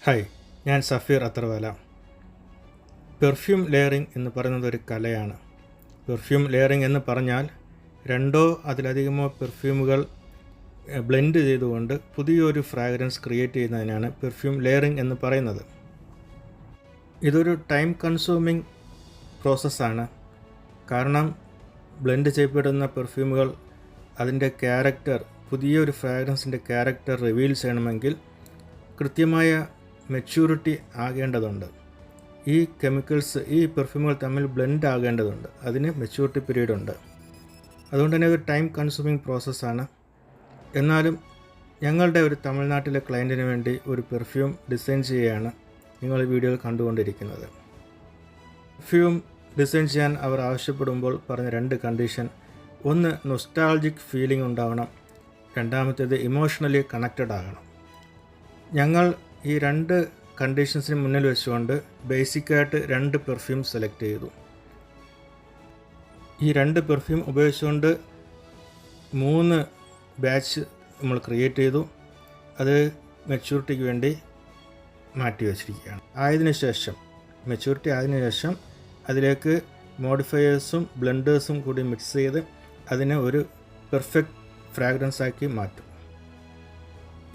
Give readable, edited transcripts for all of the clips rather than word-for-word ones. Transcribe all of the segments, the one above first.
Hi, ഞാൻ Safeer അത്രവാല. Perfume layering എന്ന് പറയുന്നത് ഒരു കലയാണ്. പെർഫ്യൂം ലെയറിംഗ് എന്ന് പറഞ്ഞാൽ രണ്ടോ അതിലധികമോ പെർഫ്യൂമുകൾ ബ്ലെൻഡ് ചെയ്തുകൊണ്ട് പുതിയൊരു ഫ്രാഗ്രൻസ് ക്രിയേറ്റ് ചെയ്യുന്നതിനാണ് പെർഫ്യൂം ലെയറിംഗ് എന്ന് പറയുന്നത്. ഇതൊരു ടൈം കൺസ്യൂമിങ് പ്രോസസ്സാണ്. കാരണം ബ്ലെൻഡ് ചെയ്യപ്പെടുന്ന പെർഫ്യൂമുകൾ അതിൻ്റെ ക്യാരക്ടർ, പുതിയൊരു ഫ്രാഗ്രൻസിൻ്റെ ക്യാരക്ടർ റിവീൽ ചെയ്യണമെങ്കിൽ കൃത്യമായ മെച്യൂരിറ്റി ആകേണ്ടതുണ്ട്. ഈ കെമിക്കൽസ്, ഈ പെർഫ്യൂമുകൾ തമ്മിൽ ബ്ലെൻഡ് ആകേണ്ടതുണ്ട്. അതിന് മെച്യൂരിറ്റി പീരീഡ് ഉണ്ട്. അതുകൊണ്ട് തന്നെ ഒരു ടൈം കൺസ്യൂമിങ് പ്രോസസ്സാണ്. എന്നാലും ഞങ്ങളുടെ ഒരു തമിഴ്നാട്ടിലെ ക്ലയൻറ്റിന് വേണ്ടി ഒരു പെർഫ്യൂം ഡിസൈൻ ചെയ്യുകയാണ് നിങ്ങൾ ഈ വീഡിയോയിൽ കണ്ടുകൊണ്ടിരിക്കുന്നത്. പെർഫ്യൂം ഡിസൈൻ ചെയ്യാൻ അവർ ആവശ്യപ്പെടുമ്പോൾ പറഞ്ഞ രണ്ട് കണ്ടീഷൻ: ഒന്ന്, നൊസ്റ്റാൾജിക് ഫീലിംഗ് ഉണ്ടാവണം. രണ്ടാമത്തേത്, ഇമോഷണലി കണക്റ്റഡ് ആകണം. ഞങ്ങൾ ഈ രണ്ട് കണ്ടീഷൻസിന് മുന്നിൽ വെച്ചുകൊണ്ട് ബേസിക്കായിട്ട് രണ്ട് പെർഫ്യൂം സെലക്ട് ചെയ്തു. ഈ രണ്ട് പെർഫ്യൂം ഉപയോഗിച്ചുകൊണ്ട് 3 ബാച്ച് നമ്മൾ ക്രിയേറ്റ് ചെയ്തു. അത് മെച്യൂരിറ്റിക്ക് വേണ്ടി മാറ്റി വച്ചിരിക്കുകയാണ്. മെച്യൂരിറ്റി ആയതിനു ശേഷം അതിലേക്ക് മോഡിഫയേഴ്സും ബ്ലെൻഡേഴ്സും കൂടി മിക്സ് ചെയ്ത് അതിനെ ഒരു പെർഫെക്റ്റ് ഫ്രാഗ്രൻസ് ആക്കി മാറ്റും.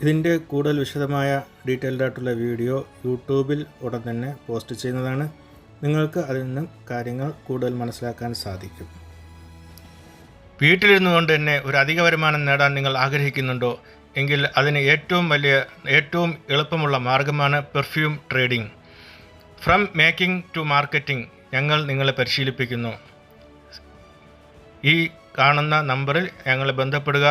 ഇതിൻ്റെ കൂടുതൽ വിശദമായ ഡീറ്റെയിൽഡ് ആയിട്ടുള്ള വീഡിയോ യൂട്യൂബിൽ ഉടൻ തന്നെ പോസ്റ്റ് ചെയ്യുന്നതാണ്. നിങ്ങൾക്ക് അതിൽ നിന്നും കാര്യങ്ങൾ കൂടുതൽ മനസ്സിലാക്കാൻ സാധിക്കും. വീട്ടിലിരുന്നു കൊണ്ട് തന്നെ ഒരു അധിക വരുമാനം നേടാൻ നിങ്ങൾ ആഗ്രഹിക്കുന്നുണ്ടോ എങ്കിൽ അതിന് ഏറ്റവും എളുപ്പമുള്ള മാർഗമാണ് perfume trading. From making to marketing ഞങ്ങൾ നിങ്ങളെ പരിശീലിപ്പിക്കുന്നു. ഈ കാണുന്ന നമ്പറിൽ ഞങ്ങളെ ബന്ധപ്പെടുക.